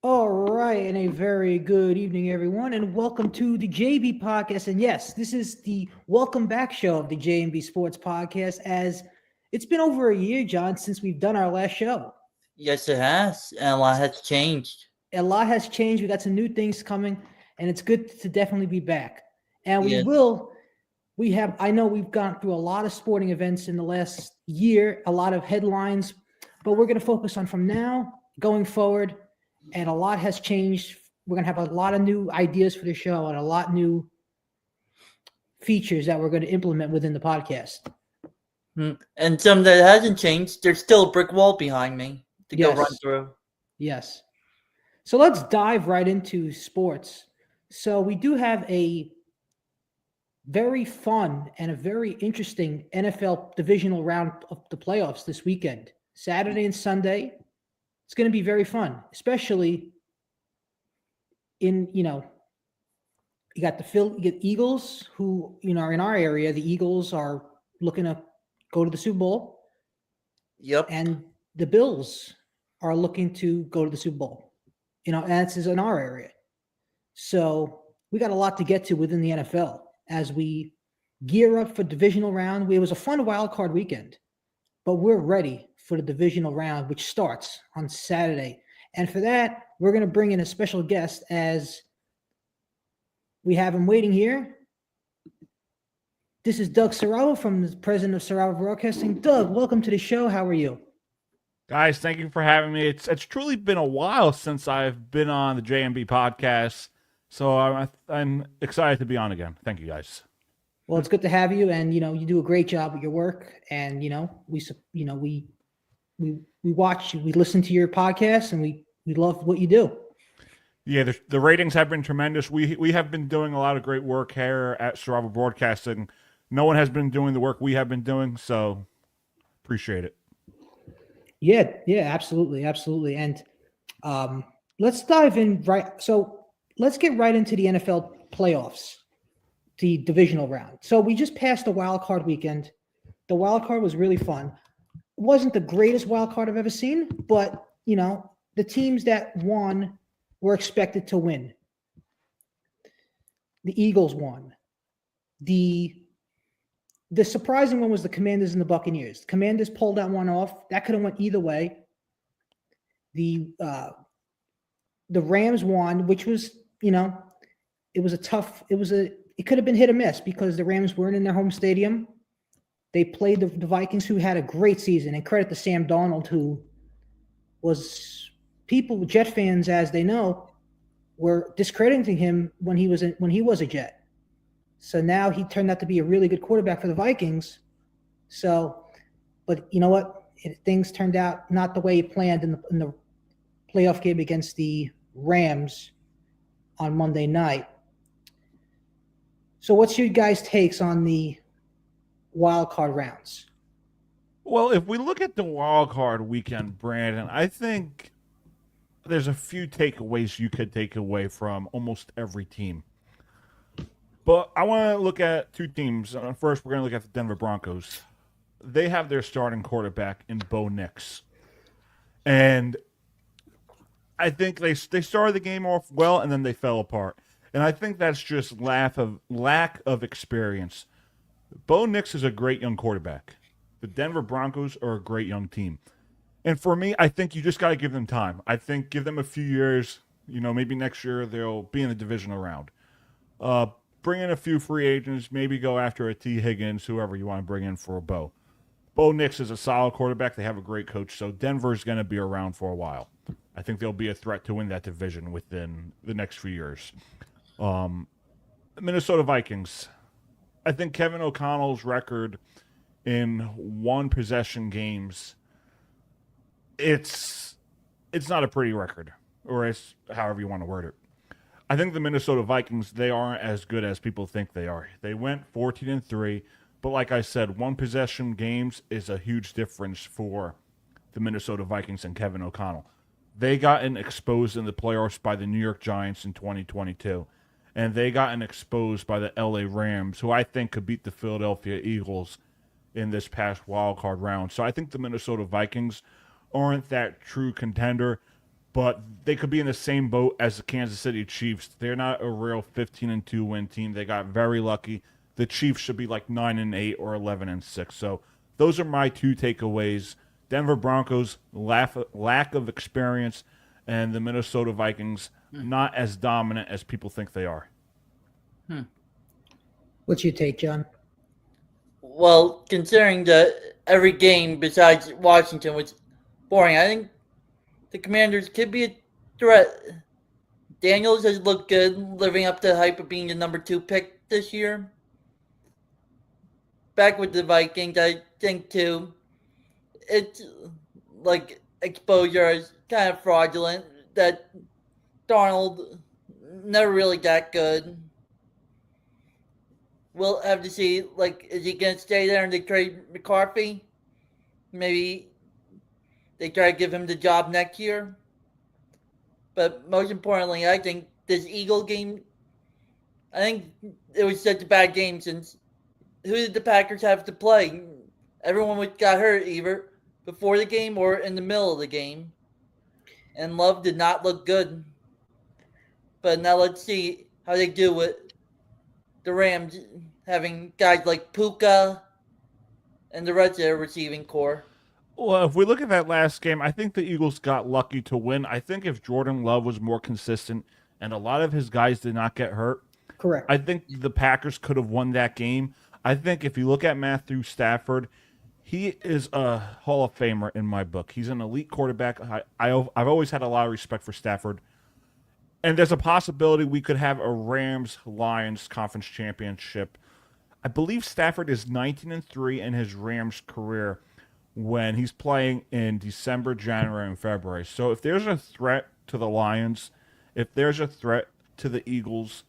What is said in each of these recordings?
All right, and a very good evening, everyone, and welcome to the JB Podcast. And yes, this is the welcome back show of the JB Sports Podcast, as it's been over a year, John, since we've done our last show. Yes, it has, and a lot has changed. A lot has changed. We got some new things coming, and it's good to definitely be back. And Yes, I know we've gone through a lot of sporting events in the last year, a lot of headlines, but we're going to focus on from now going forward. And a lot has changed. We're going to have a lot of new ideas for the show and a lot new features that we're going to implement within the podcast. and some that hasn't changed. There's still a brick wall behind me to go run Yes. through. Yes. So let's dive right into sports. So we do have a very fun and a very interesting NFL divisional round of the playoffs this weekend, Saturday and Sunday. It's going to be very fun, especially in, you got you get Eagles who, are in our area. The Eagles are looking to go to the Super Bowl, Yep. and the Bills are looking to go to the Super Bowl. And this is in our area. So we got a lot to get to within the NFL as we gear up for divisional round. It was a fun wild card weekend, but we're ready for the divisional round, which starts on Saturday. And for that, we're going to bring in a special guest as we have him waiting here. This is Doug Siravo, from the president of Siravo Broadcasting. Doug, welcome to the show. How are you? Guys, thank you for having me. It's truly been a while since I've been on the JMB podcast, so I'm excited to be on again. Thank you, guys. Well, it's good to have you, and you do a great job with your work. And we watch, we listen to your podcast, and we love what you do. Yeah, the ratings have been tremendous. We have been doing a lot of great work here at Siravo Broadcasting. No one has been doing the work we have been doing, so appreciate it. Yeah, absolutely, absolutely. And let's dive in right. So let's get right into the NFL playoffs, the divisional round. So we just passed the wild card weekend. The wild card was really fun. It wasn't the greatest wild card I've ever seen, but the teams that won were expected to win. The Eagles won. The surprising one was the Commanders and the Buccaneers. The Commanders pulled that one off. That could have went either way. The Rams won, which was, it could have been hit or miss because the Rams weren't in their home stadium. They played the Vikings, who had a great season, and credit to Sam Darnold, who was, people, Jet fans, as they know, were discrediting him when he was a Jet. So now he turned out to be a really good quarterback for the Vikings. So, but you know what? Things turned out not the way he planned in the playoff game against the Rams on Monday night. So what's your guys' takes on the wild card rounds? Well, if we look at the wild card weekend, Brandon, I think there's a few takeaways you could take away from almost every team. But I want to look at two teams. First, we're going to look at the Denver Broncos. They have their starting quarterback in Bo Nix. And I think they started the game off well, and then they fell apart. And I think that's just lack of experience. Bo Nix is a great young quarterback. The Denver Broncos are a great young team. And for me, I think you just got to give them time. I think give them a few years. Maybe next year they'll be in the divisional round. Bring in a few free agents, maybe go after a T. Higgins, whoever you want to bring in for a Bo. Bo Nix is a solid quarterback. They have a great coach, so Denver's going to be around for a while. I think they'll be a threat to win that division within the next few years. Minnesota Vikings. I think Kevin O'Connell's record in one possession games, it's not a pretty record, or it's however you want to word it. I think the Minnesota Vikings, they aren't as good as people think they are. They went 14-3, but like I said, one possession games is a huge difference for the Minnesota Vikings and Kevin O'Connell. They gotten exposed in the playoffs by the New York Giants in 2022, and they gotten exposed by the LA Rams, who I think could beat the Philadelphia Eagles in this past wild card round. So I think the Minnesota Vikings aren't that true contender. but they could be in the same boat as the Kansas City Chiefs. They're not a real 15-2 win team. They got very lucky. The Chiefs should be like 9-8 or 11-6. So those are my two takeaways. Denver Broncos, lack of experience, and the Minnesota Vikings, not as dominant as people think they are. What's your take, John? Well, considering that every game besides Washington was boring, I think the Commanders could be a threat. Daniels has looked good, living up to the hype of being the number 2 pick this year. Back with the Vikings, I think too, it's like exposure is kind of fraudulent. That Darnold never really that good. We'll have to see, like, is he going to stay there and they trade McCarthy? Maybe they try to give him the job next year. But most importantly, I think this Eagle game, I think it was such a bad game since who did the Packers have to play? Everyone got hurt either before the game or in the middle of the game. And Love did not look good. But now let's see how they do with the Rams having guys like Puka and the rest of their receiving core. Well, if we look at that last game, I think the Eagles got lucky to win. I think if Jordan Love was more consistent and a lot of his guys did not get hurt, Correct. I think the Packers could have won that game. I think if you look at Matthew Stafford, he is a Hall of Famer in my book. He's an elite quarterback. I've always had a lot of respect for Stafford. And there's a possibility we could have a Rams-Lions conference championship. I believe Stafford is 19-3 in his Rams career when he's playing in December, January, and February. So if there's a threat to the Lions, if there's a threat to the Eagles,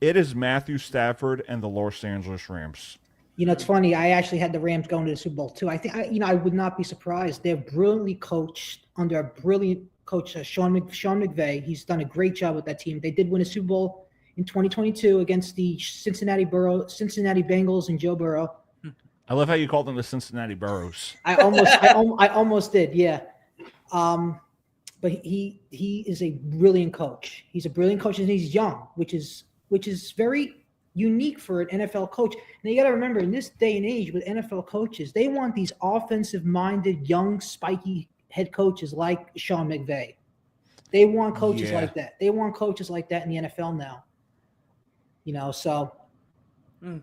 it is Matthew Stafford and the Los Angeles Rams. You know, it's funny. I actually had the Rams going to the Super Bowl too. I think, I would not be surprised. They're brilliantly coached under a brilliant coach, Sean McVay. He's done a great job with that team. They did win a Super Bowl in 2022 against the Cincinnati Bengals and Joe Burrow. I love how you called them the Cincinnati Burrows. I almost did, yeah. But he is a brilliant coach. He's a brilliant coach, and he's young, which is very unique for an NFL coach. And you got to remember, in this day and age with NFL coaches, they want these offensive-minded, young, spiky head coaches like Sean McVay. They want coaches like that. They want coaches like that in the NFL now. You know, so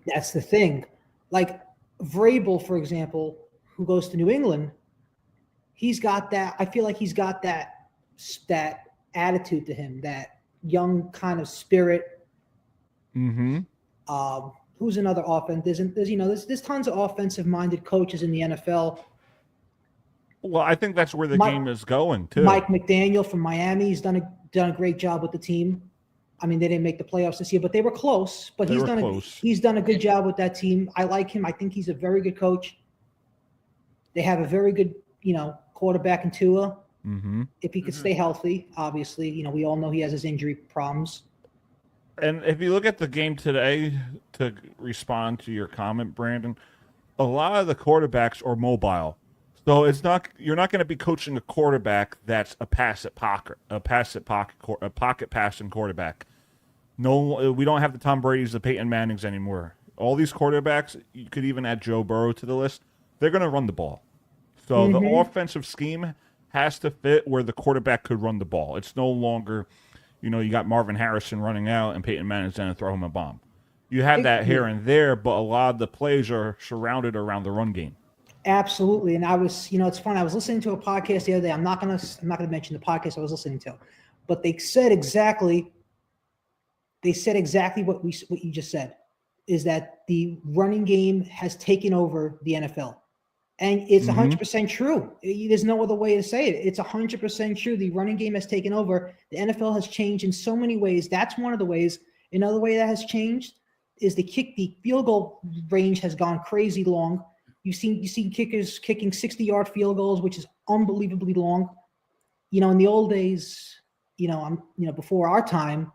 that's the thing. Like Vrabel, for example, who goes to New England, he's got that. I feel like he's got that attitude to him, that young kind of spirit. Mm-hmm. Who's another offense? There's tons of offensive-minded coaches in the NFL. Well, I think that's where the game is going too. Mike McDaniel from Miami, he's done a great job with the team. I mean, they didn't make the playoffs this year, but they were close. But he's done a good job with that team. I like him. I think he's a very good coach. They have a very good, quarterback in Tua. Mm-hmm. If he could stay healthy, obviously, we all know he has his injury problems. And if you look at the game today, to respond to your comment, Brandon, a lot of the quarterbacks are mobile. So you're not going to be coaching a quarterback that's a pocket passing quarterback. No, we don't have the Tom Brady's, the Peyton Mannings anymore. All these quarterbacks, you could even add Joe Burrow to the list, they're going to run the ball. So the offensive scheme has to fit where the quarterback could run the ball. It's no longer, you got Marvin Harrison running out and Peyton Manning's going to throw him a bomb. You have that here and there, but a lot of the plays are surrounded around the run game. Absolutely. And I was, it's fun. I was listening to a podcast the other day. I'm not gonna mention the podcast I was listening to, but they said exactly what you just said, is that the running game has taken over the NFL. And it's 100% true. There's no other way to say it. It's 100% true. The running game has taken over. The NFL has changed in so many ways. That's one of the ways. Another way that has changed is the field goal range has gone crazy long. You've seen kickers kicking 60-yard field goals, which is unbelievably long. In the old days, before our time,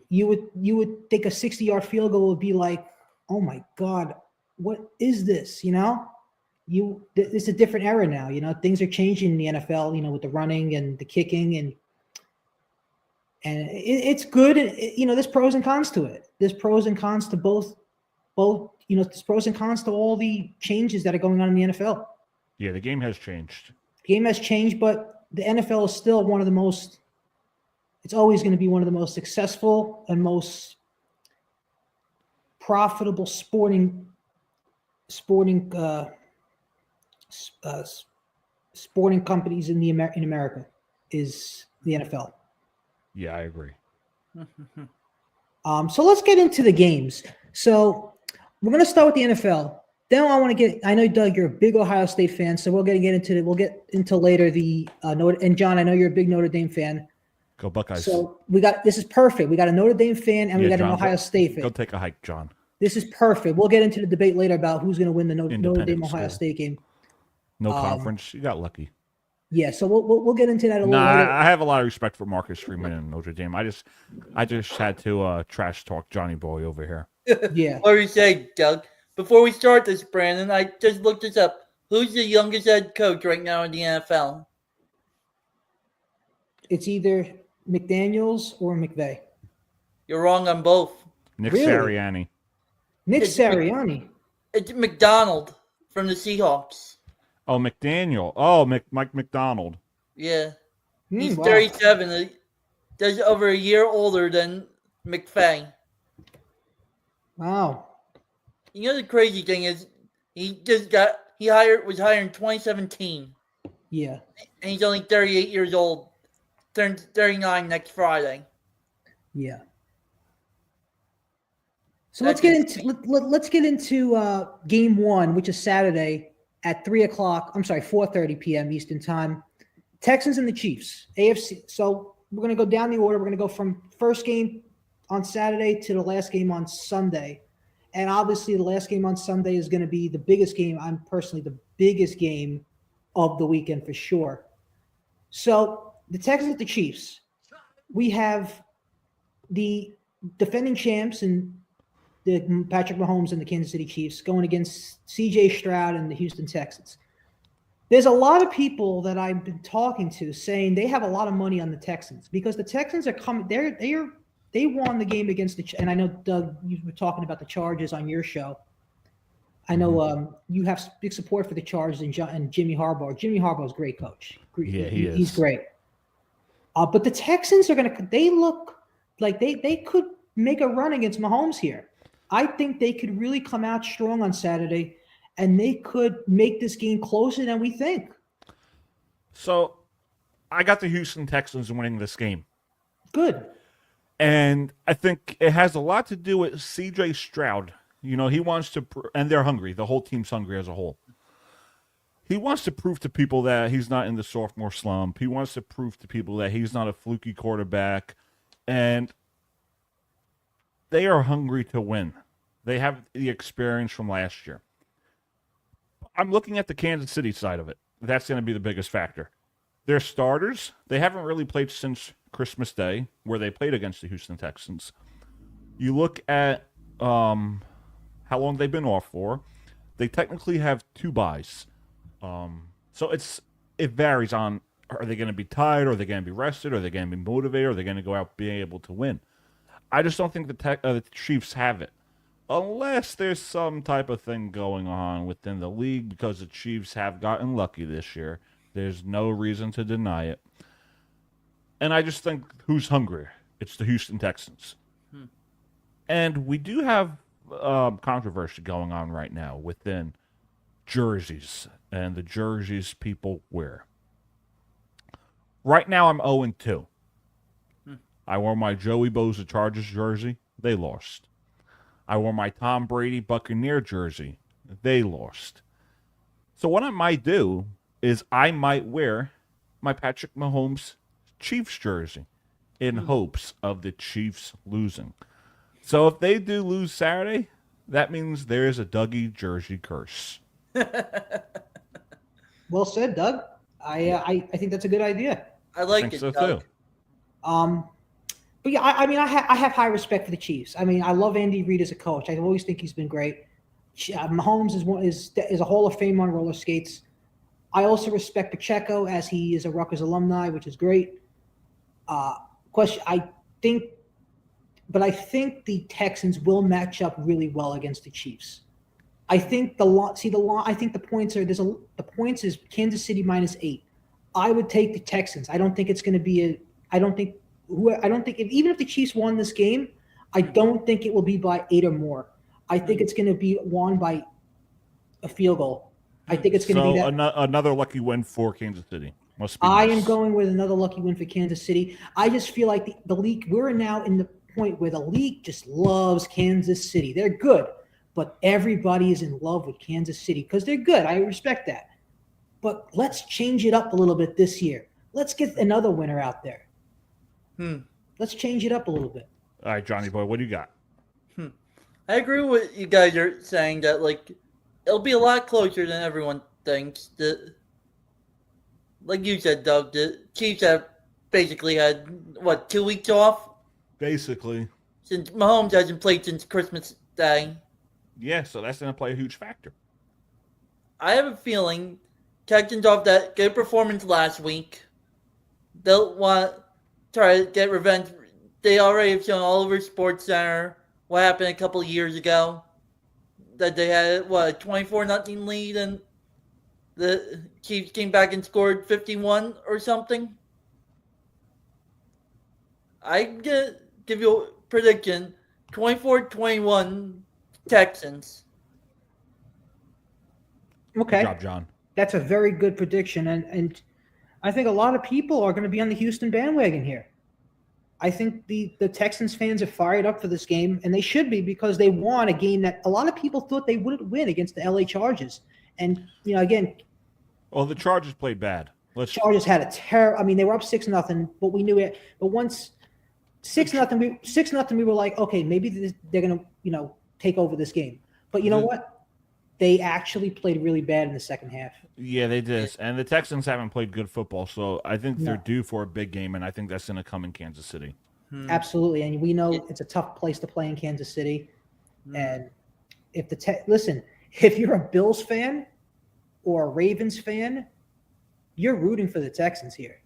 you would think a 60-yard field goal would be like, oh my God, what is this? You it's a different era now. Things are changing in the NFL. With the running and the kicking, and it's good. There's pros and cons to it. There's pros and cons to both. There's pros and cons to all the changes that are going on in the NFL. Yeah, the game has changed. Game has changed, but the NFL is still one of the most. It's always going to be one of the most successful and most profitable sporting companies in America is the NFL. Yeah, I agree. So let's get into the games. So we're going to start with the NFL. Then I know, Doug, you're a big Ohio State fan, so we'll get into later the and John, I know you're a big Notre Dame fan. Go Buckeyes. So this is perfect. We got a Notre Dame fan and we got an Ohio State fan. Go take a hike, John. This is perfect. We'll get into the debate later about who's going to win the Notre Dame Ohio State game. No conference. You got lucky. Yeah, so we'll get into that a little later. I have a lot of respect for Marcus Freeman and Notre Dame. I just had to trash talk Johnny Boy over here. Yeah. What do you say, Doug? Before we start this, Brandon, I just looked this up. Who's the youngest head coach right now in the NFL? It's either McDaniels or McVay. You're wrong on both. Nick Really? Sirianni. Nick It's Sirianni. It's McDonald from the Seahawks. Oh, McDaniel. Oh, Mike McDonald. Yeah. He's Wow. 37. That's over a year older than McVay. Wow. The crazy thing is was hired in 2017. Yeah. And he's only 38 years old. Turns 39 next Friday. Yeah. So let's get into game one, which is Saturday at 4:30 p.m. Eastern time. Texans and the Chiefs, AFC. So we're going to go down the order. We're going to go from first game on Saturday to the last game on Sunday. And obviously the last game on Sunday is going to be the biggest game. I'm personally the biggest game of the weekend for sure. So the Texans at the Chiefs. We have the defending champs and the Patrick Mahomes and the Kansas City Chiefs going against C.J. Stroud and the Houston Texans. There's a lot of people that I've been talking to saying they have a lot of money on the Texans because the Texans are coming. They won the game against and I know, Doug, you were talking about the Chargers on your show. I know you have big support for the Chargers and Jimmy Harbaugh. Jimmy Harbaugh is a great coach. Yeah, he is. He's great. But the Texans they look like they could make a run against Mahomes here. I think they could really come out strong on Saturday, and they could make this game closer than we think. So I got the Houston Texans winning this game. Good. And I think it has a lot to do with C.J. Stroud. He wants to, and they're hungry. The whole team's hungry as a whole. He wants to prove to people that he's not in the sophomore slump. He wants to prove to people that he's not a fluky quarterback. And they are hungry to win. They have the experience from last year. I'm looking at the Kansas City side of it. That's going to be the biggest factor. Their starters, they haven't really played since Christmas Day, where they played against the Houston Texans. You look at how long they've been off for. They technically have 2 byes. So it varies on, are they going to be tired? Are they going to be rested? Are they going to be motivated? Are they going to go out being able to win? I just don't think the Chiefs have it. Unless there's some type of thing going on within the league because the Chiefs have gotten lucky this year. There's no reason to deny it. And I just think who's hungrier? It's the Houston Texans. And we do have controversy going on right now within jerseys and the jerseys people wear. Right now I'm 0-2. I wore my Joey Bosa Chargers jersey. They lost. I wore my Tom Brady Buccaneer jersey. They lost. So what I might do is I might wear my Patrick Mahomes Chiefs jersey in hopes of the Chiefs losing. So if they do lose Saturday, that means there is a Dougie jersey curse. Well said, Doug. I think that's a good idea. I like think it, so Doug. too. But yeah, I have high respect for the Chiefs. I mean, I love Andy Reid as a coach. I always think he's been great. Mahomes is a Hall of Fame on roller skates. I also respect Pacheco as he is a Rutgers alumni, which is great. I think the Texans will match up really well against the Chiefs. I think the points are the points is Kansas City -8. I would take the Texans. I don't think it's going to be even if the Chiefs won this game, I don't think it will be by 8 or more. I think it's going to be won by a field goal. I think it's going to be that. Another lucky win for Kansas City. Must be I nice. am going with another lucky win for Kansas City. I just feel like the league, we're now in the point where the league just loves Kansas City. They're good, but everybody is in love with Kansas City because they're good. I respect that. But let's change it up a little bit this year. Let's get another winner out there. Let's change it up a little bit. All right, Johnny boy, what do you got? I agree with what you guys are saying that it'll be a lot closer than everyone thinks. Like you said, Doug, the Chiefs have basically had 2 weeks off Basically. since Mahomes hasn't played since Christmas Day. Yeah, so that's going to play a huge factor. I have a feeling Texans off that good performance last week, they'll want to try to get revenge. They already have shown all over SportsCenter what happened a couple of years ago. That they had, a 24-0 lead, and the Chiefs came back and scored 51 or something. I'm going to give you a prediction, 24-21 Texans. Okay. Good job, John. That's a very good prediction. And I think a lot of people are going to be on the Houston bandwagon here. I think the Texans fans are fired up for this game, and they should be because they won a game that a lot of people thought they wouldn't win against the LA Chargers. And, again. Well, the Chargers played bad. Chargers had a terror. I mean, they were up 6-0, but we knew it. But once 6-0, we were like, okay, maybe they're going to, take over this game. But you know what? They actually played really bad in the second half. Yeah, they did. And the Texans haven't played good football, so I think they're due for a big game, and I think that's going to come in Kansas City. Absolutely. And we know it's a tough place to play in Kansas City. And if if you're a Bills fan or a Ravens fan, you're rooting for the Texans here.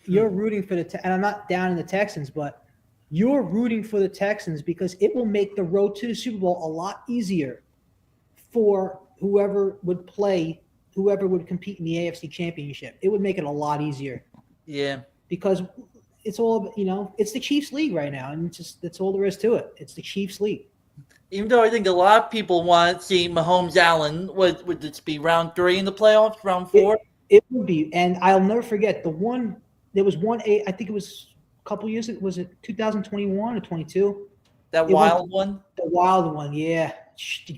You're rooting for and I'm not down in the Texans, but you're rooting for the Texans because it will make the road to the Super Bowl a lot easier for whoever would compete in the AFC Championship. It would make it a lot easier. Yeah. Because it's all, it's the Chiefs league right now, and that's all there is to it. It's the Chiefs league. Even though I think a lot of people want to see Mahomes Allen, would this be round 3 in the playoffs, round 4? It would be, and I'll never forget there was one, I think it was a couple years, was it 2021 or 22? That wild one? The wild one, yeah.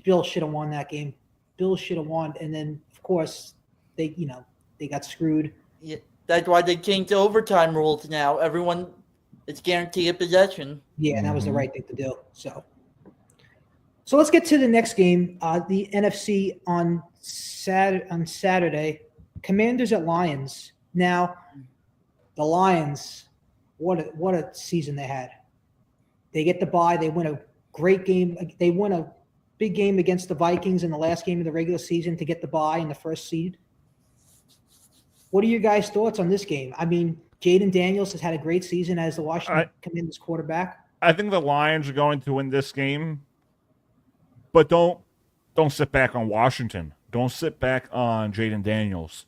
Bill should have won that game. Bill should have won, and then of course they got screwed. Yeah, that's why they changed the overtime rules now. Everyone, it's guaranteed a possession. Yeah, and that was the right thing to do. So let's get to the next game. The NFC on Saturday, Commanders at Lions. Now, the Lions, what a season they had. They get the bye. They win a great game. They win a big game against the Vikings in the last game of the regular season to get the bye in the first seed. What are your guys' thoughts on this game? I mean, Jaden Daniels has had a great season as the Washington Commanders quarterback. I think the Lions are going to win this game, but don't sit back on Washington. Don't sit back on Jaden Daniels.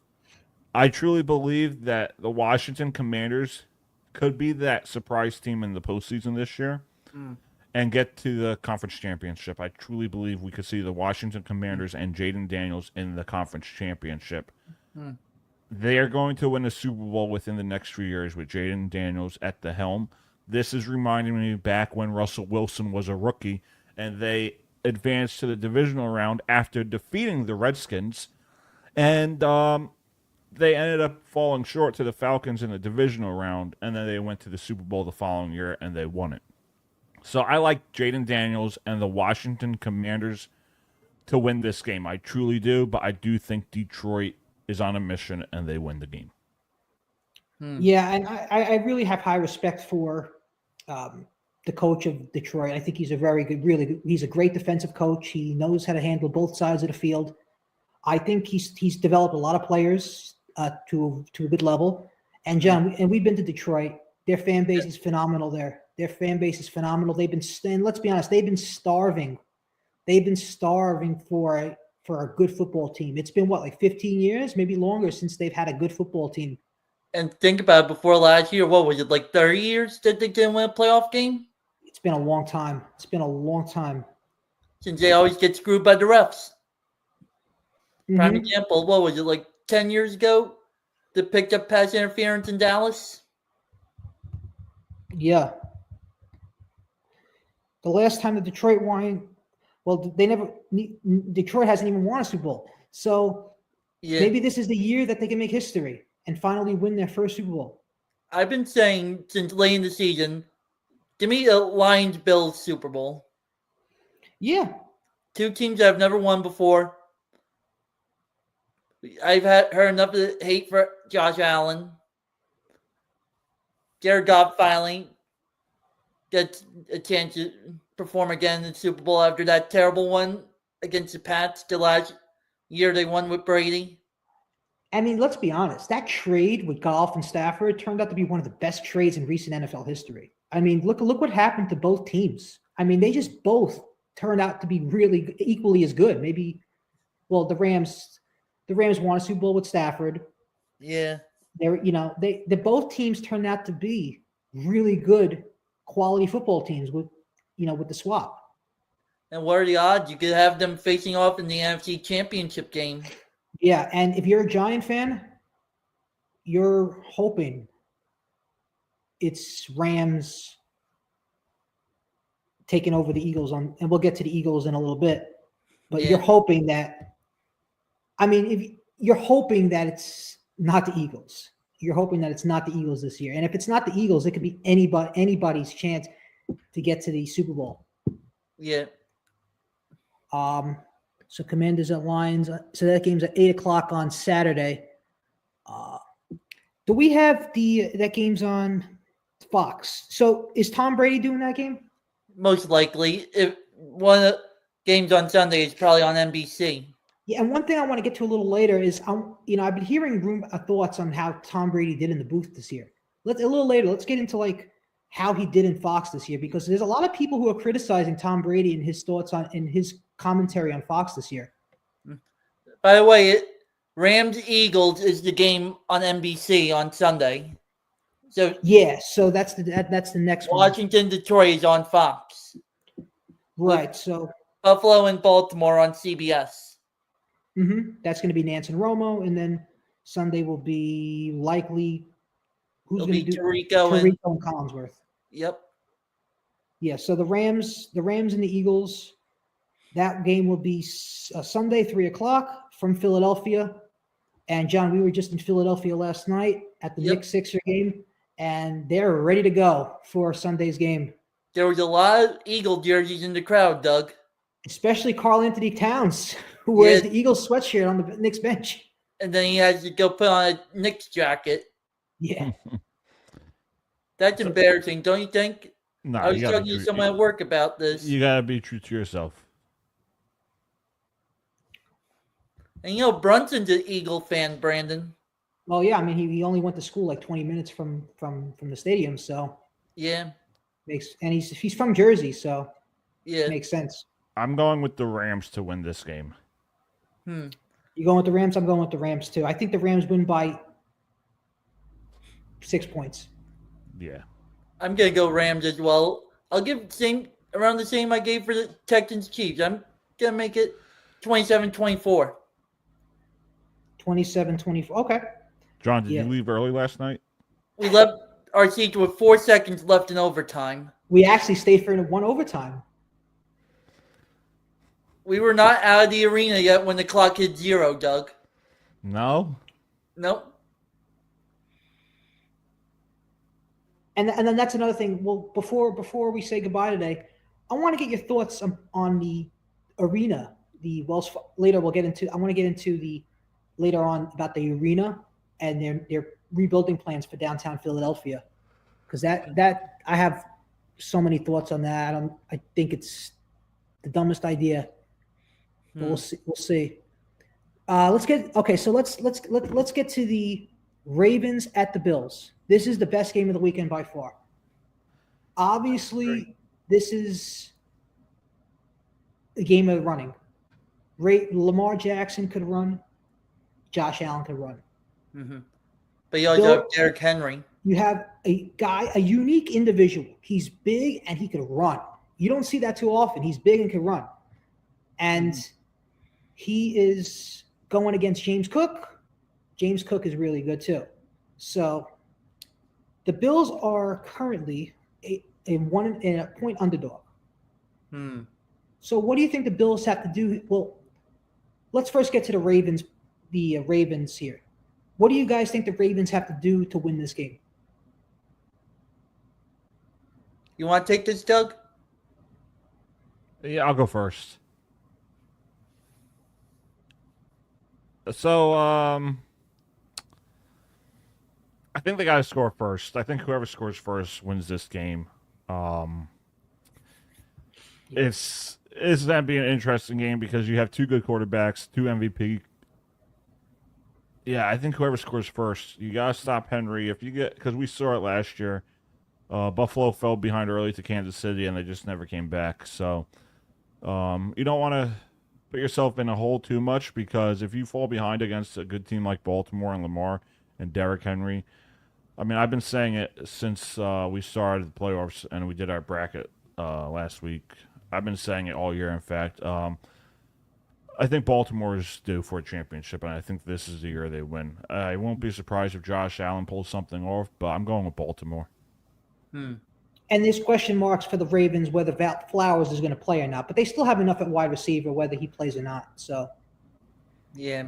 I truly believe that the Washington Commanders could be that surprise team in the postseason this year and get to the conference championship. I truly believe we could see the Washington Commanders and Jaden Daniels in the conference championship. They are going to win a Super Bowl within the next 3 years with Jaden Daniels at the helm. This is reminding me back when Russell Wilson was a rookie and they advanced to the divisional round after defeating the Redskins. And they ended up falling short to the Falcons in the divisional round, and then they went to the Super Bowl the following year, and they won it. So I like Jaden Daniels and the Washington Commanders to win this game. I truly do, but I do think Detroit is on a mission, and they win the game. Yeah, and I really have high respect for the coach of Detroit. I think he's a very good, really good. He's a great defensive coach. He knows how to handle both sides of the field. I think he's developed a lot of players to a good level. And John, and we've been to Detroit. Their fan base is phenomenal there. Their fan base is phenomenal. They've been, and let's be honest, they've been starving. They've been starving for a good football team. It's been, what, like 15 years, maybe longer, since they've had a good football team. And think about it, before last year, what was it, like 30 years that they didn't win a playoff game? It's been a long time. It's been a long time. Since they always get screwed by the refs. Prime Mhm. example, what was it, like 10 years ago? They picked up pass interference in Dallas? Yeah. The last time the Detroit won, well, Detroit hasn't even won a Super Bowl. So Yeah. maybe this is the year that they can make history and finally win their first Super Bowl. I've been saying since late in the season, give me a Lions-Bills Super Bowl. Yeah. Two teams that have never won before. I've heard enough of the hate for Josh Allen. Jared Goff finally gets a chance to perform again in the Super Bowl after that terrible one against the Pats the last year they won with Brady. I mean, let's be honest. That trade with Goff and Stafford turned out to be one of the best trades in recent NFL history. I mean, look what happened to both teams. I mean, they just both turned out to be really equally as good. Maybe, well, the Rams won a Super Bowl with Stafford. Yeah. They both teams turned out to be really good quality football teams with the swap. And what are the odds you could have them facing off in the NFC Championship game? Yeah, and if you're a Giant fan, you're hoping it's Rams taking over the Eagles and we'll get to the Eagles in a little bit. But Yeah. you're hoping that, I mean, if you're hoping that it's not the Eagles. You're hoping that it's not the Eagles this year. And if it's not the Eagles, it could be anybody's chance to get to the Super Bowl. Yeah. So Commanders at Lions. So that game's at 8:00 on Saturday. Do we have that game's on Fox? So is Tom Brady doing that game? Most likely. If one of the games on Sunday is probably on NBC. Yeah, and one thing I want to get to a little later is, I've been hearing thoughts on how Tom Brady did in the booth this year. A little later, let's get into like how he did in Fox this year, because there's a lot of people who are criticizing Tom Brady and his thoughts in his commentary on Fox this year. By the way, Rams-Eagles is the game on NBC on Sunday. So yeah, so that's the next one. Washington-Detroit is on Fox. Right, so Buffalo and Baltimore on CBS. That's going to be Nance and Romo, and then Sunday will be likely who's going to do Tirico and Collinsworth. Yep. Yeah, so the Rams and the Eagles, that game will be Sunday, 3:00 from Philadelphia. And John, we were just in Philadelphia last night at the Knicks-Sixer game, and they're ready to go for Sunday's game. There was a lot of Eagle jerseys in the crowd, Doug. Especially Karl Anthony Towns, who wears the Eagles sweatshirt on the Knicks bench. And then he has to go put on a Knicks jacket. Yeah. That's embarrassing, don't you think? No, I was talking to someone at work about this. You got to be true to yourself. And Brunson's an Eagle fan, Brandon. Well, yeah, I mean, he only went to school like 20 minutes from the stadium, so yeah, he's from Jersey, so yeah, it makes sense. I'm going with the Rams to win this game. You going with the Rams? I'm going with the Rams too. I think the Rams win by 6 points. Yeah, I'm gonna go Rams as well. I'll give around the same I gave for the Texans Chiefs. I'm gonna make it 27-24. 27-24. Okay. John, did you leave early last night? We left our seats with 4 seconds left in overtime. We actually stayed for one overtime. We were not out of the arena yet when the clock hit 0, Doug. No? Nope. And then that's another thing. Well, before we say goodbye today, I want to get your thoughts on the arena. The Wells later we'll get into. I want to get into later on about the arena and their rebuilding plans for downtown Philadelphia, because that I have so many thoughts on that. I think it's the dumbest idea, but we'll see. We'll see. Let's get to the Ravens at the Bills. This is the best game of the weekend by far. Obviously, this is a game of running. Lamar Jackson could run. Josh Allen could run. Mm-hmm. But you also have Derrick Henry. You have a guy, a unique individual. He's big and he could run. You don't see that too often. He's big and can run. And he is going against James Cook. James Cook is really good too. So the Bills are currently a point underdog. So what do you think the Bills have to do? Well, let's first get to the Ravens here. What do you guys think the Ravens have to do to win this game? You want to take this, Doug? Yeah, I'll go first. So, I think they got to score first. I think whoever scores first wins this game. It's going to be an interesting game because you have two good quarterbacks, two MVP. Yeah, I think whoever scores first, you got to stop Henry. Because we saw it last year. Buffalo fell behind early to Kansas City, and they just never came back. So, you don't want to put yourself in a hole too much because if you fall behind against a good team like Baltimore and Lamar and Derrick Henry, I mean, I've been saying it since we started the playoffs and we did our bracket last week. I've been saying it all year, in fact. I think Baltimore is due for a championship, and I think this is the year they win. I won't be surprised if Josh Allen pulls something off, but I'm going with Baltimore. And there's question marks for the Ravens whether Flowers is going to play or not, but they still have enough at wide receiver whether he plays or not. So, yeah.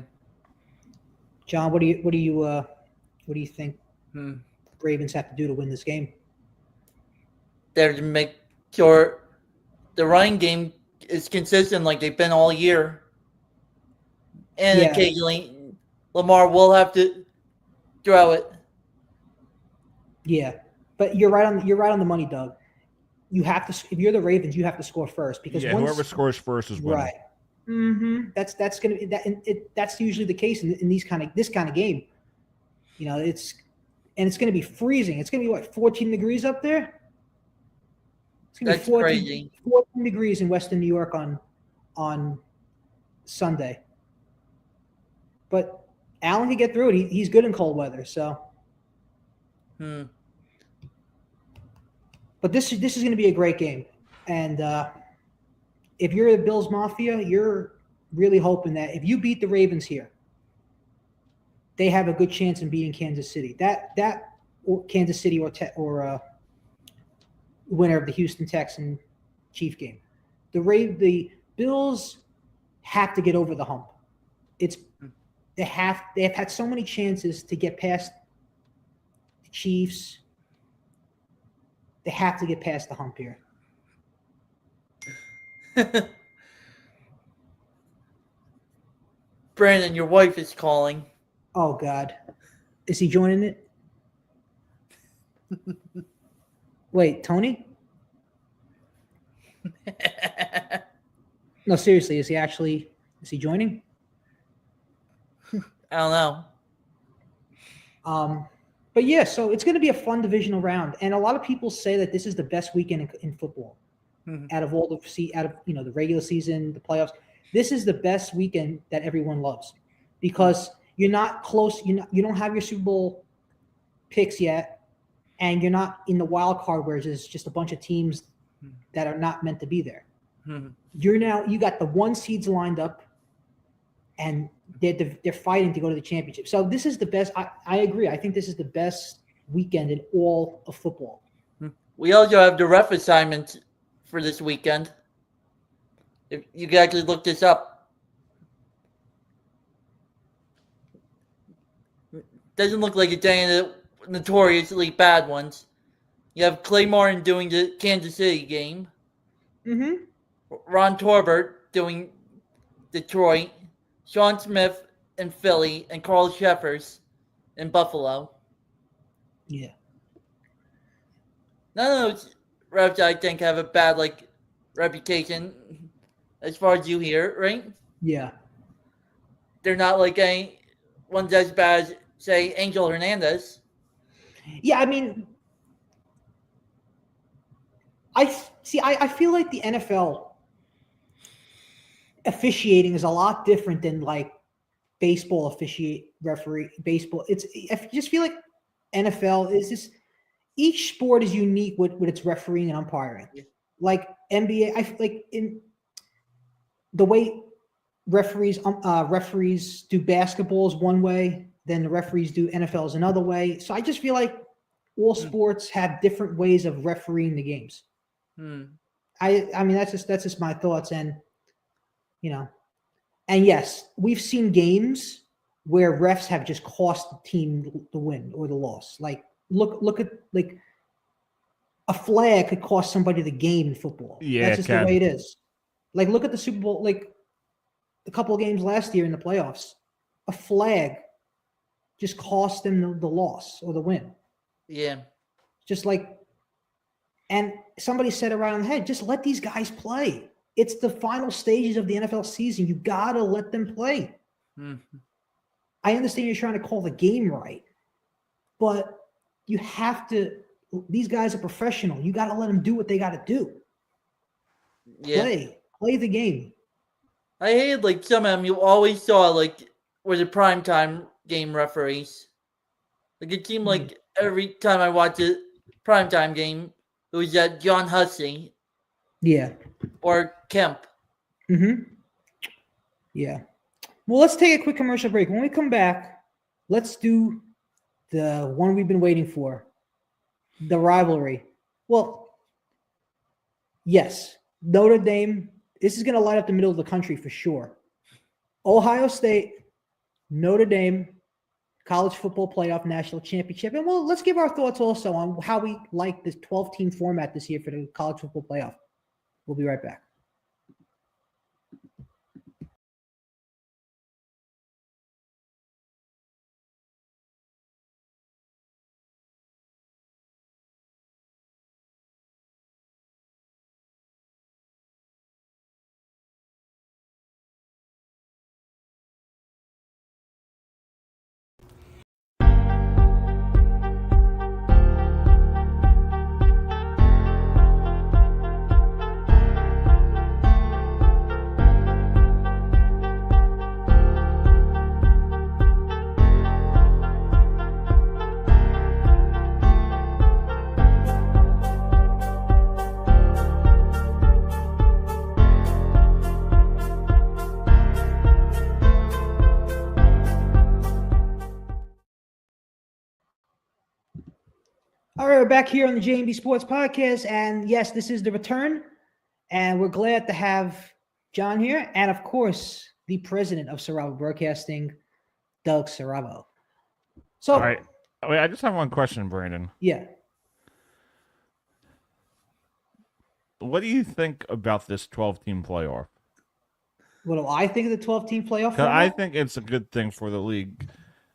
John, what do you think the Ravens have to do to win this game? They're to make sure the running game is consistent like they've been all year. And occasionally Lamar will have to throw it. Yeah. But you're right on the money, Doug. You have to, if you're the Ravens, you have to score first because whoever scores first is winning. Right. That's going to be that. That's usually the case in this kind of game. You know, it's going to be freezing. It's going to be 14 degrees up there. It's going to be 14 degrees in Western New York on Sunday. But Allen can get through it. He's good in cold weather, so. But this is going to be a great game, and if you're the Bills Mafia, you're really hoping that if you beat the Ravens here, they have a good chance in beating Kansas City. Or Kansas City or winner of the Houston Texans Chief game. The Bills have to get over the hump. They have had so many chances to get past the Chiefs. They have to get past the hump here. Brandon, your wife is calling. Oh, God. Is he joining it? Wait, Tony? No, seriously, is he joining? I don't know. But yeah, so it's going to be a fun divisional round, and a lot of people say that this is the best weekend in football. Out of all the regular season, the playoffs. This is the best weekend that everyone loves because you're not close. You don't have your Super Bowl picks yet, and you're not in the wild card where there's just a bunch of teams that are not meant to be there. You got the 1 seeds lined up, and they're fighting to go to the championship. So this is the best. I agree. I think this is the best weekend in all of football. We also have the ref assignments for this weekend. If you can actually look this up. Doesn't look like it's any of the notoriously bad ones. You have Clay Martin doing the Kansas City game. Ron Torbert doing Detroit. Sean Smith in Philly, and Carl Sheffers in Buffalo. Yeah. None of those refs I think have a bad reputation as far as you hear, right? Yeah. They're not like any ones as bad as say Angel Hernandez. Yeah, I mean, I feel like the NFL officiating is a lot different than like baseball referee baseball. I just feel like NFL is just each sport is unique with its refereeing and umpiring. Yeah. Like NBA, I feel like in the way referees do basketball is one way, then the referees do NFL is another way. So I just feel like all sports have different ways of refereeing the games. I mean that's just my thoughts, and and yes, we've seen games where refs have just cost the team the win or the loss. Like look at like a flag could cost somebody the game in football. Yeah, that's just the way it is. Like look at the Super Bowl, like a couple of games last year in the playoffs. A flag just cost them the loss or the win. Yeah. Just like, and somebody said it right on the head, just let these guys play. It's the final stages of the NFL season. You got to let them play. Mm-hmm. I understand you're trying to call the game right, but you have to, these guys are professional. You got to let them do what they got to do. Yeah. Play the game. I hated some of them you always saw were the primetime game referees. It seemed like every time I watched a primetime game, it was John Hussey. Yeah. Or Kemp. Mm-hmm. Yeah. Well, let's take a quick commercial break. When we come back, let's do the one we've been waiting for, the rivalry. Well, yes, Notre Dame. This is going to light up the middle of the country for sure. Ohio State, Notre Dame, college football playoff national championship. And well, let's give our thoughts also on how we like this 12-team format this year for the college football playoff. We'll be right back. All right, we're back here on the J&B Sports Podcast, and yes, this is the return, and we're glad to have John here, and of course, the president of Siravo Broadcasting, Doug Siravo. So, all right, wait, I just have one question, Brandon. Yeah. What do you think about this 12-team playoff? What do I think of the 12-team playoff? I think it's a good thing for the league,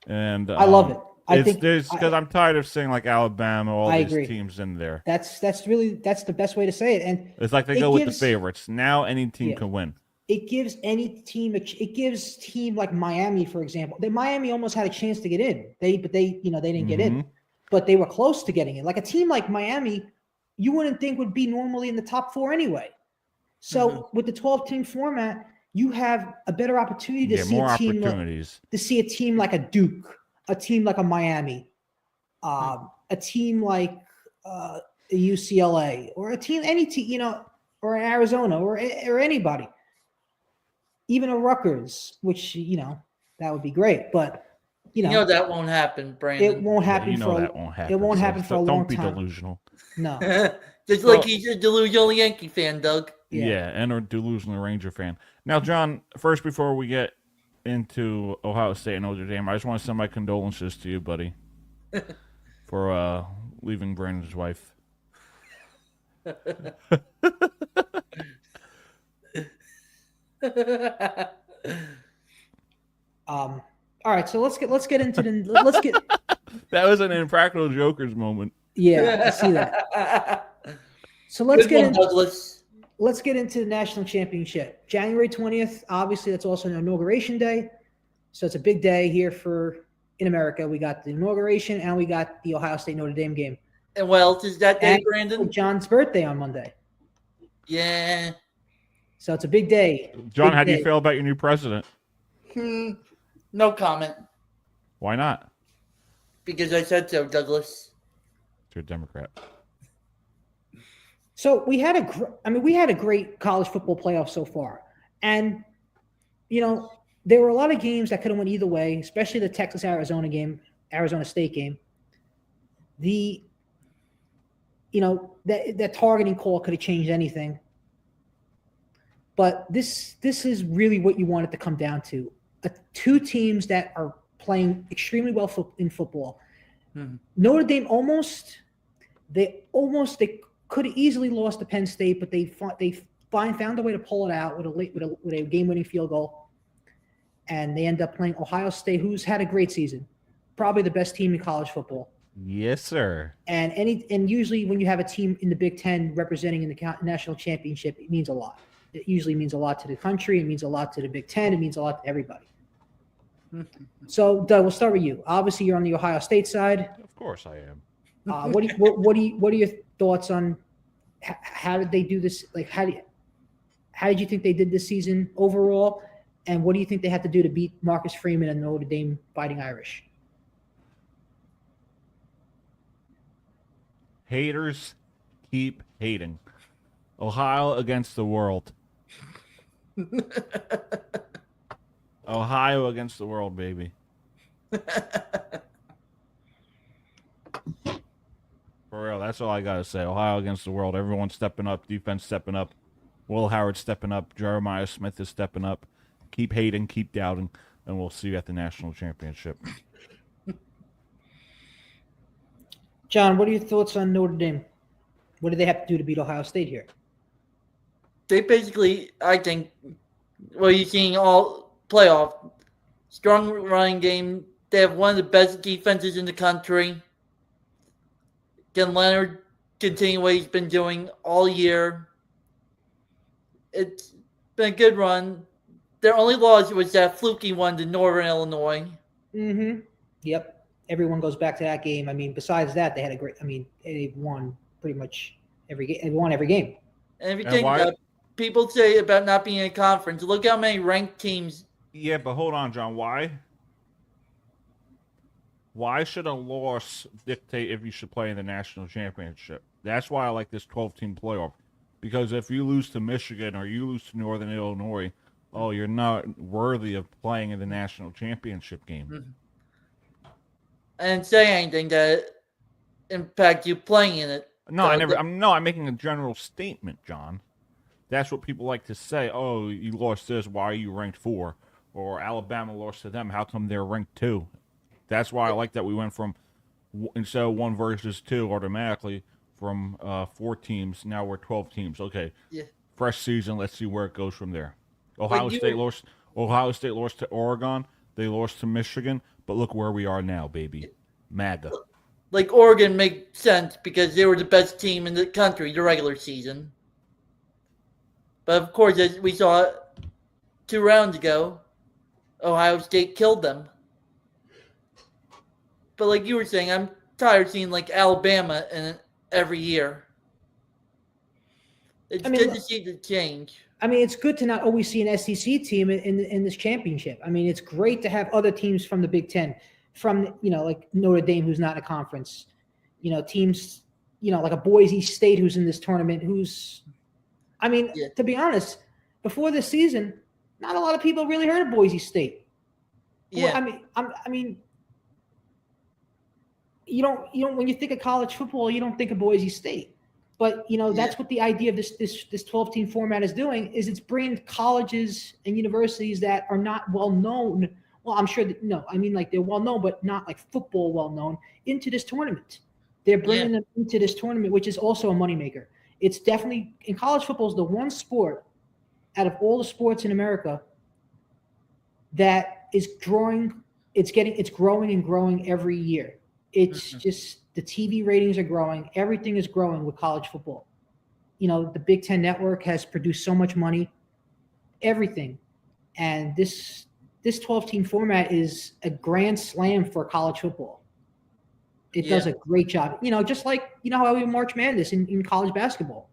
and I love it. Because I'm tired of seeing Alabama, all these teams in there. That's the best way to say it, and it's like they go with the favorites. Now any team can win. It gives any team. It gives team like Miami, for example. Miami almost had a chance to get in. They didn't get in, but they were close to getting in. Like a team like Miami, you wouldn't think would be normally in the top 4 anyway. So with the 12-team format, you have a better opportunity to see a team a team like a Duke, a team like a Miami, a team like a UCLA, or any team, or an Arizona, or anybody, even a Rutgers, which that would be great. But that won't happen, Brandon. It won't happen. That won't happen. It won't happen for a long time. Don't be delusional. No, just like he's a delusional Yankee fan, Doug. Yeah, and a delusional Ranger fan. Now, John, first before we get into Ohio State and Notre Dame, I just want to send my condolences to you, buddy, for leaving Brandon's wife. All right, so let's get into That was an Impractical Jokers moment. Yeah, I see that. So let's Good get one, in, Douglas. let's get into the national championship. January 20th, obviously that's also an inauguration day. So it's a big day here in America. We got the inauguration and we got the Ohio State Notre Dame game. And what else is that day, And Brandon? John's birthday on Monday. Yeah. So it's a big day. John, Big how do you day. feel about your new president? No comment. Why not? Because I said so, Douglas. You're a Democrat. So we had a great college football playoff so far, and there were a lot of games that could have went either way, especially the Texas-Arizona game, Arizona State game. That targeting call could have changed anything, but this is really what you want it to come down to: two teams that are playing extremely well in football. Mm-hmm. Notre Dame they could have easily lost to Penn State, but they found a way to pull it out with a game-winning field goal, and they end up playing Ohio State, who's had a great season, probably the best team in college football. Yes, sir. And usually when you have a team in the Big Ten representing in the national championship, it means a lot. It usually means a lot to the country. It means a lot to the Big Ten. It means a lot to everybody. So, Doug, we'll start with you. Obviously, you're on the Ohio State side. Of course I am. What are your thoughts on how did they do this? Like, how did you think they did this season overall? And what do you think they had to do to beat Marcus Freeman and Notre Dame Fighting Irish? Haters keep hating. Ohio against the world. Ohio against the world, baby. For real, that's all I got to say. Ohio against the world. Everyone's stepping up. Defense stepping up. Will Howard stepping up. Jeremiah Smith is stepping up. Keep hating, keep doubting, and we'll see you at the national championship. John, what are your thoughts on Notre Dame? What do they have to do to beat Ohio State here? They basically, I think, what you're seeing all playoff, strong running game. They have one of the best defenses in the country. Can Leonard continue what he's been doing all year? It's been a good run. Their only loss was that fluky one to Northern Illinois. Mm-hmm. Yep. Everyone goes back to that game. I mean, besides that, they had a great. I mean, they've won pretty much every game. They won every game. And if you think about people say about not being in a conference, look how many ranked teams. Yeah, but hold on, John. Why? Why should a loss dictate if you should play in the national championship? That's why I like this 12-team playoff. Because if you lose to Michigan or you lose to Northern Illinois, you're not worthy of playing in the national championship game. Mm-hmm. And say anything that impact you playing in it. No, I'm making a general statement, John. That's what people like to say. Oh, you lost this. Why are you ranked 4? Or Alabama lost to them. How come they're ranked 2? That's why I like that we went from instead of 1 versus 2 automatically from 4 teams. Now we're 12 teams. Okay. Yeah. Fresh season. Let's see where it goes from there. Ohio State lost to Oregon. They lost to Michigan. But look where we are now, baby. MAGA. Like Oregon makes sense because they were the best team in the country the regular season. But of course, as we saw 2 rounds ago, Ohio State killed them. But like you were saying, I'm tired of seeing like Alabama in every year. It's good to see the change. I mean, it's good to not always see an SEC team in this championship. I mean, it's great to have other teams from the Big Ten, from like Notre Dame, who's not in a conference. Teams, like a Boise State who's in this tournament. To be honest, before this season, not a lot of people really heard of Boise State. Yeah. You don't when you think of college football, you don't think of Boise State. But, that's what the idea of this 12-team format is doing, is it's bringing colleges and universities that are not well known. Well, I'm sure they're well known, but not like football well known, into this tournament. They're bringing them into this tournament, which is also a moneymaker. It's definitely, in college football, is the one sport out of all the sports in America that is growing. It's growing and growing every year. It's just the TV ratings are growing. Everything is growing with college football. the Big Ten Network has produced so much money, everything. And this 12-team format is a grand slam for college football. It does a great job. Just like, how we March Madness in college basketball.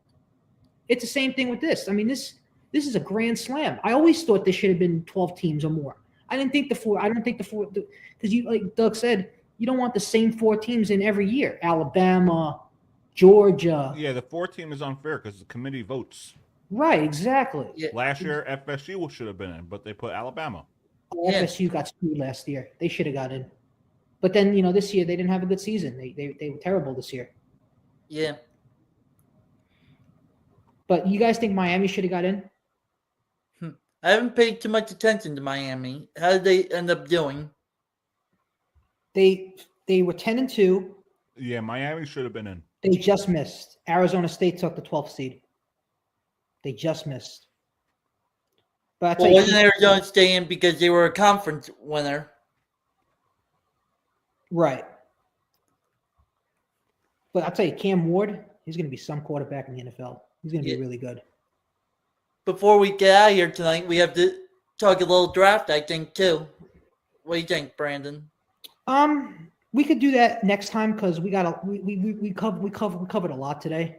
It's the same thing with this. I mean, this is a grand slam. I always thought this should have been 12 teams or more. I don't think the four, because like Doug said, you don't want the same 4 teams in every year. Alabama, Georgia. Yeah, the 4 team is unfair because the committee votes. Right, exactly. Yeah. Last year, FSU should have been in, but they put Alabama. FSU got screwed last year. They should have got in. But then, this year they didn't have a good season. They were terrible this year. Yeah. But you guys think Miami should have got in? I haven't paid too much attention to Miami. How did they end up doing? They were 10-2. Yeah, Miami should have been in. They just missed. Arizona State took the 12th seed. They just missed. But Well, wasn't Arizona State in because they were a conference winner? Right. But I'll tell you, Cam Ward, he's going to be some quarterback in the NFL. He's going to be really good. Before we get out of here tonight, we have to talk a little draft, I think, too. What do you think, Brandon? We could do that next time because we covered a lot today.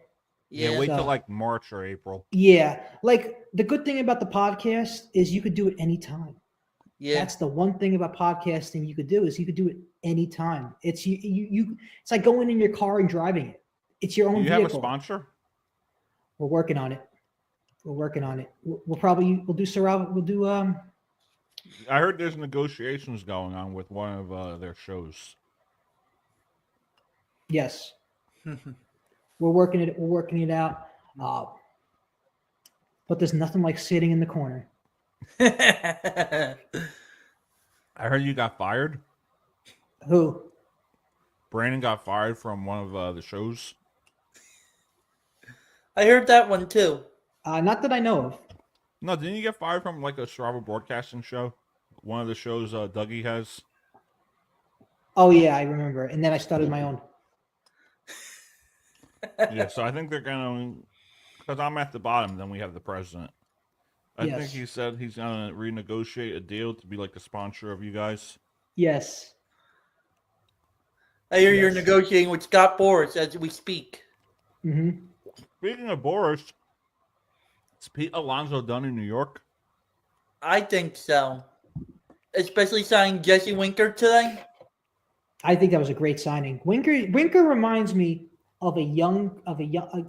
Yeah, wait till like March or April. Yeah, like the good thing about the podcast is you could do it anytime. Yeah, that's the one thing about podcasting you could do is you could do it anytime. It's you. It's like going in your car and driving it. It's your own vehicle. vehicle. Have a sponsor? We're working on it. We'll do Siravo. We'll do I heard there's negotiations going on with one of their shows. Yes. We're working it out. But there's nothing like sitting in the corner. I heard you got fired. Who? Brandon got fired from one of the shows. I heard that one too. Not that I know of. No, didn't you get fired from like a Siravo broadcasting show? One of the shows Dougie has. Oh yeah, I remember. And then I started my own. Yeah, so I think they're gonna, because I'm at the bottom. Then we have the president. I think he said he's gonna renegotiate a deal to be like the sponsor of you guys. Yes. I hear you're negotiating with Scott Boras as we speak. Mm-hmm. Speaking of Boras, is Pete Alonso done in New York? I think so. Especially signing Jesse Winker today. I think that was a great signing. Winker reminds me of a young,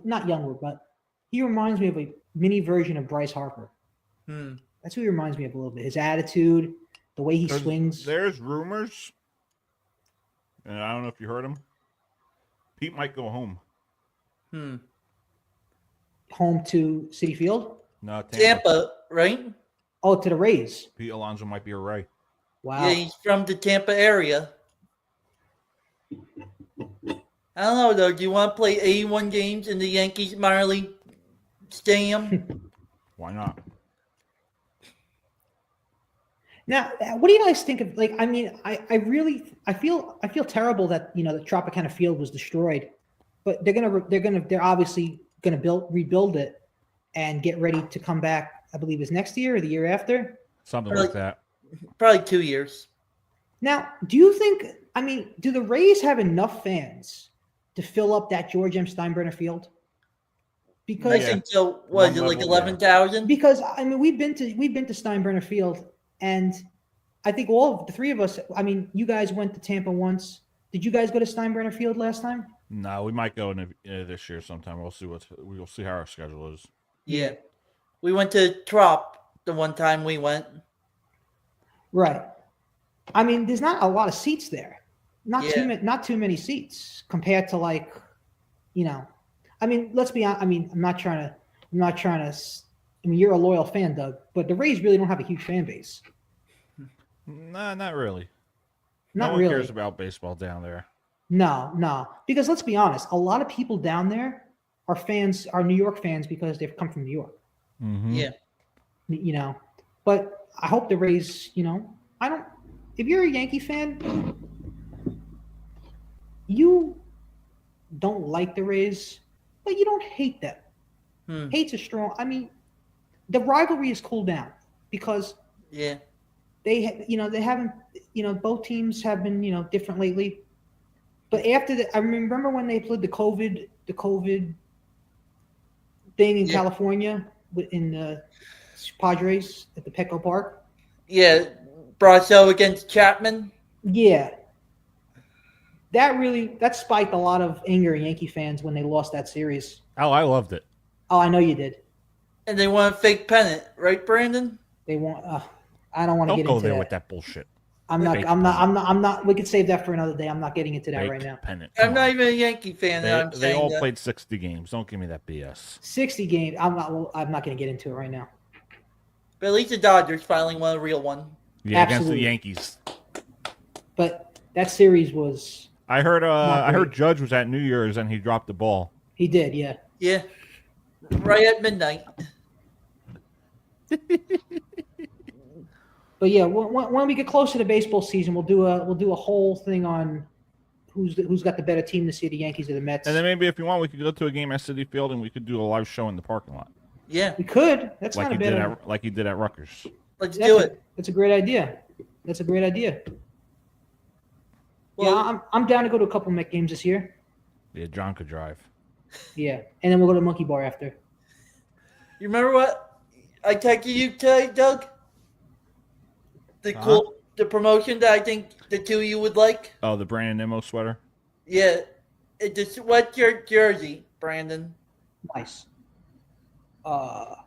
not younger, but he reminds me of a mini version of Bryce Harper. That's who he reminds me of a little bit. His attitude, the way he swings. There's rumors, and I don't know if you heard him. Pete might go home. Home to Citi Field? No, Tampa, right? Oh, to the Rays. Pete Alonso might be a Ray. Wow. Yeah, he's from the Tampa area. I don't know, though. Do you want to play 81 games in the Yankees minor league stadium? Why not? Now, what do you guys think of? Like, I mean, I feel terrible that the Tropicana Field was destroyed, but they're obviously gonna rebuild it and get ready to come back. I believe it's next year or the year after. Something like that. Probably 2 years. Now, do you think? I mean, do the Rays have enough fans to fill up that George M. Steinbrenner Field? Because I think so. Was it like 11,000? Because I mean, we've been to Steinbrenner Field, and I think all of the three of us. I mean, you guys went to Tampa once. Did you guys go to Steinbrenner Field last time? No, we might go in this year sometime. We'll see how our schedule is. Yeah, we went to Trop the one time we went. Right. I mean, there's not a lot of seats there. Not too many seats compared to like, I mean, let's be honest. I mean, I'm not trying to. I mean, you're a loyal fan, Doug, but the Rays really don't have a huge fan base. Nah, not really. Not no one really. cares about baseball down there. No. Because let's be honest, a lot of people down there are New York fans because they've come from New York. Mm-hmm. Yeah. But I hope the Rays, if you're a Yankee fan, you don't like the Rays, but you don't hate them. Hate's a strong. I mean, the rivalry has cooled down because Yeah. they haven't, both teams have been, different lately. But after I remember when they played the COVID thing in California in the Padres at the Petco Park. Yeah. Brasso against Chapman. Yeah. That spiked a lot of anger in Yankee fans when they lost that series. Oh, I loved it. Oh, I know you did. And they won a fake pennant, right, Brandon? They want. I don't want to Don't get go into there that. with that bullshit. I'm not. We could save that for another day. I'm not getting into that Fake right now. pennant. I'm Come not on. even a Yankee fan. And They all that. played 60 games. Don't give me that BS. 60 games. I'm not going to get into it right now. But at least the Dodgers finally won a real one. Yeah, Absolutely. against the Yankees. But that series was. I heard. Not I heard great. Judge was at New Year's and he dropped the ball. He did, yeah. Yeah. Right at midnight. But yeah, when we get closer to baseball season, we'll do a whole thing on who's got the better team this year, the Yankees or the Mets. And then maybe if you want, we could go to a game at Citi Field and we could do a live show in the parking lot, Yeah. we could. That's like not a you did bad. like you did at Rutgers. Let's do it. That's a great idea. That's a great idea. Well, Yeah, I'm down to go to a couple Met games this year. Yeah, John could drive. Yeah, and then we'll go to Monkey Bar after. you remember what I texted you today, Doug? The promotion that I think the two of you would like? Oh, the Brandon Nimmo sweater. Yeah. It's a sweatshirt jersey, Brandon. Nice. But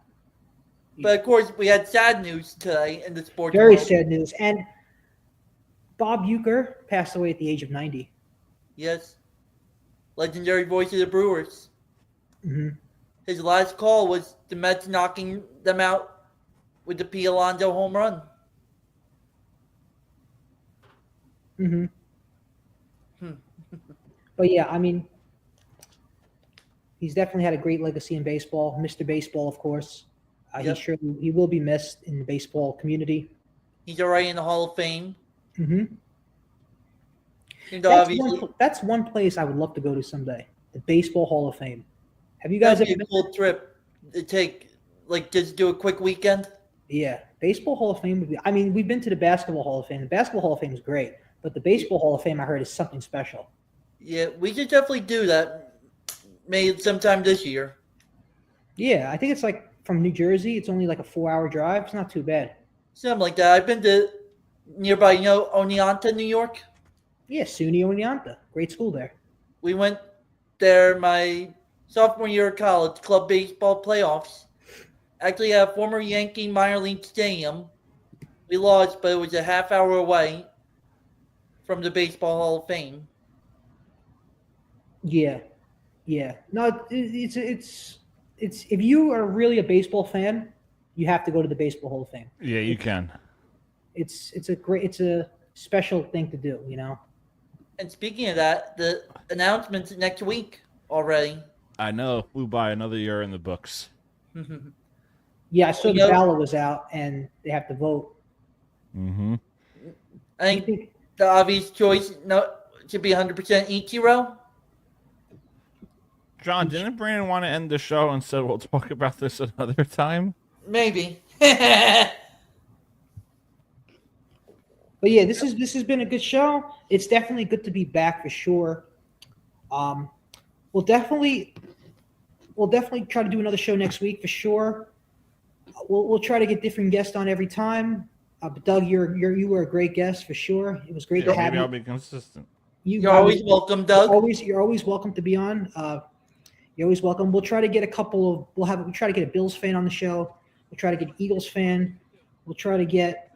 of course, we had sad news today in the sports Very world. sad news. And Bob Uecker passed away at the age of 90. Yes. Legendary voice of the Brewers. Mm-hmm. His last call was the Mets knocking them out with the P. Alonso home run. Mm-hmm. But yeah, I mean, he's definitely had a great legacy in baseball. Mr. Baseball, of course. Yep. He will be missed in the baseball community. He's already in the Hall of Fame. Mm-hmm. And obviously, That's one place I would love to go to someday. The Baseball Hall of Fame. Have you guys that'd ever be a been? cool trip to take, like just do a quick weekend. Yeah, Baseball Hall of Fame would be. I mean, we've been to the Basketball Hall of Fame. The Basketball Hall of Fame is great, but the Baseball Hall of Fame, I heard, is something special. Yeah, we should definitely do that. Maybe sometime this year. Yeah, I think it's like from New Jersey. It's only like a 4-hour drive. It's not too bad. Something like that. I've been to nearby, Oneonta, New York. Yeah, SUNY Oneonta. Great school there. We went there my sophomore year of college, club baseball playoffs. Actually, at a former Yankee minor league stadium. We lost, but it was a half hour away from the Baseball Hall of Fame. Yeah. No, it's if you are really a baseball fan, you have to go to the Baseball Hall of Fame. Yeah, you can. It's a special thing to do, And speaking of that, the announcement's next week already. I know. Flew by, another year in the books. Yeah, I saw You the know- ballot was out and they have to vote. Mm-hmm. I think the obvious choice should be 100% Ichiro. John, didn't Brandon want to end the show and said we'll talk about this another time? Maybe. But yeah, this has been a good show. It's definitely good to be back for sure. We'll definitely try to do another show next week for sure. We'll try to get different guests on every time. But Doug, you were a great guest for sure. It was great to have Maybe you. I'll be consistent. You're always welcome, Doug. You're always welcome to be on. You're always welcome. We'll try to get we'll try to get a Bills fan on the show. We'll try to get an Eagles fan. We'll try to get,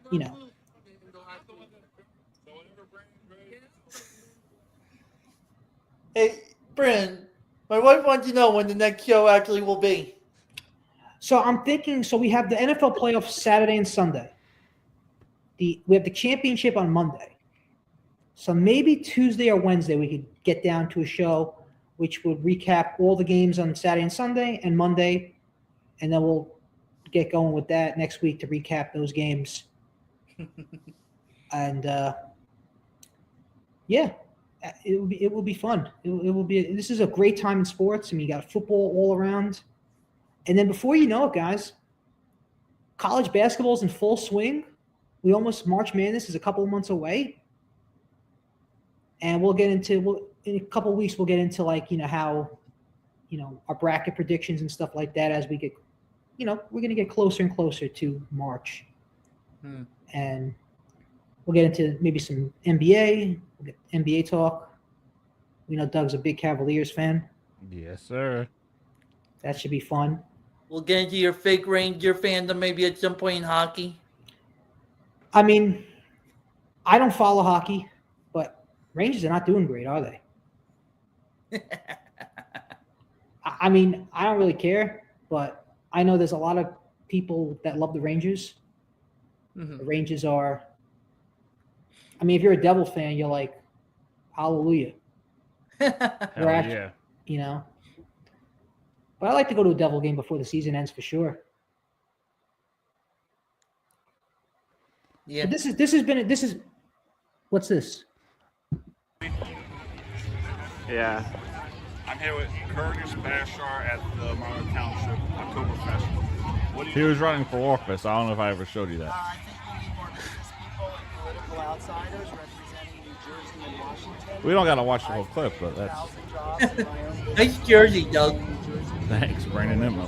Hey, Brandon, my wife wants to know when the next show actually will be. So I'm thinking, we have the NFL playoffs Saturday and Sunday. We have the championship on Monday. So maybe Tuesday or Wednesday we could get down to a show which would recap all the games on Saturday and Sunday and Monday, and then we'll get going with that next week to recap those games. And yeah, it will be fun. It will be. This is a great time in sports. I mean, you got football all around. And then before you know it, guys, college basketball is in full swing. March Madness is a couple of months away. And in a couple of weeks, we'll get into how, our bracket predictions and stuff like that as we get, we're going to get closer and closer to March. And we'll get into maybe some NBA, we'll get NBA talk. We know Doug's a big Cavaliers fan. Yes, sir. That should be fun. We'll get into your fake Ranger fandom maybe at some point in hockey. I mean, I don't follow hockey, but Rangers are not doing great, are they? I mean, I don't really care, but I know there's a lot of people that love the Rangers. The Rangers are, I mean, if you're a Devil fan, you're like, hallelujah. Hell yeah. But I like to go to a Devil game before the season ends for sure. Yeah. But what's this? Yeah. I'm here with Curtis Bashar at the Monroe Township Oktoberfest. He was running for office. I don't know if I ever showed you that. I think we need more business people and political outsiders representing New Jersey and Washington. We don't got to watch the whole clip, but that's... Nice jersey, Doug. Thanks, Brandon Nimmo.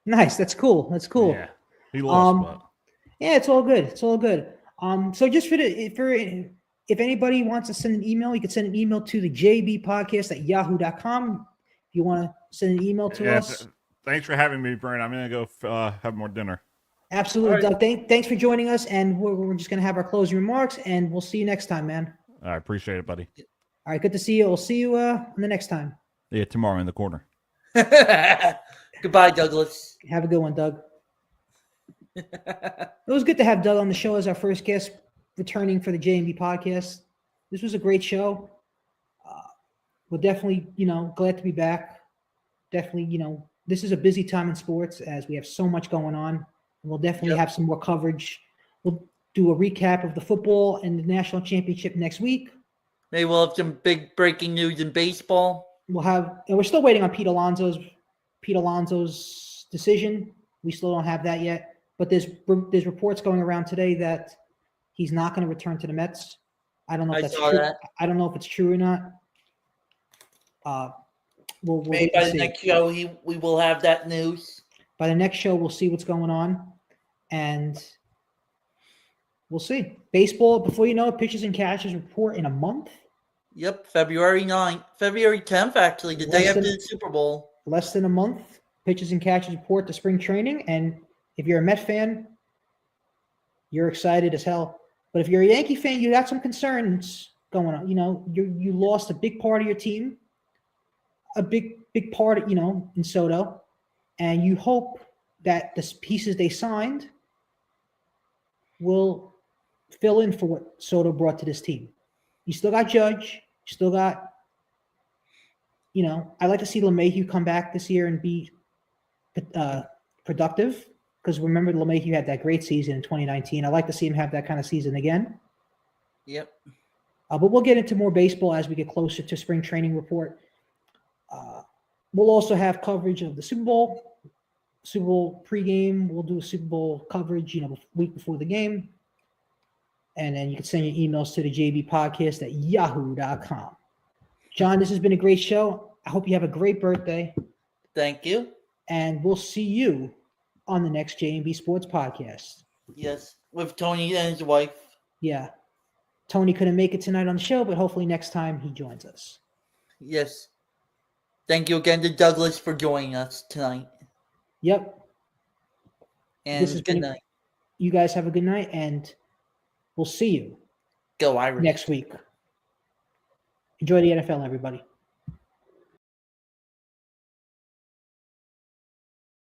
Nice. That's cool. Yeah. He lost, but... Yeah, it's all good. It's all good. So just if anybody wants to send an email, you can send an email to the jbpodcast@yahoo.com. If you want to send an email to us. Thanks for having me, Brandon. I'm going to go have more dinner. Absolutely, All right. Doug. Thanks for joining us, and we're just going to have our closing remarks, and we'll see you next time, man. I appreciate it, buddy. All right, good to see you. We'll see you on the next time. Yeah, tomorrow in the corner. Goodbye, Douglas. Have a good one, Doug. It was good to have Doug on the show as our first guest returning for the JMB podcast. This was a great show. We're definitely, glad to be back. Definitely, this is a busy time in sports as we have so much going on. And we'll definitely have some more coverage. We'll do a recap of the football and the national championship next week. Maybe we'll have some big breaking news in baseball. And we're still waiting on Pete Alonso's decision. We still don't have that yet. But there's reports going around today that he's not going to return to the Mets. I don't know if that's true. I don't know if it's true or not. We'll Maybe by the next show we will have that news. By the next show, we'll see what's going on, and we'll see. Baseball, before you know it, pitchers and catchers report in a month. Yep, February 10th, actually, the day after the Super Bowl. Less than a month. Pitchers and catchers report to spring training, and if you're a Met fan, you're excited as hell. But if you're a Yankee fan, you got some concerns going on. You lost a big part of your team, a big part, in Soto, and you hope that the pieces they signed will fill in for what Soto brought to this team. You still got Judge. You still got, I'd like to see LeMahieu come back this year and be productive. Because remember, LeMahieu had that great season in 2019. I'd like to see him have that kind of season again. Yep. But we'll get into more baseball as we get closer to spring training report. We'll also have coverage of the Super Bowl pregame. We'll do a Super Bowl coverage, a week before the game. And then you can send your emails to the jbpodcast@yahoo.com. John, this has been a great show. I hope you have a great birthday. Thank you. And we'll see you on the next J&B Sports podcast. Yes, with Tony and his wife. Yeah. Tony couldn't make it tonight on the show, but hopefully next time he joins us. Yes. Thank you again to Douglas for joining us tonight. Yep. And good night. You guys have a good night, and we'll see you Go Irish. next week. Enjoy the NFL, everybody.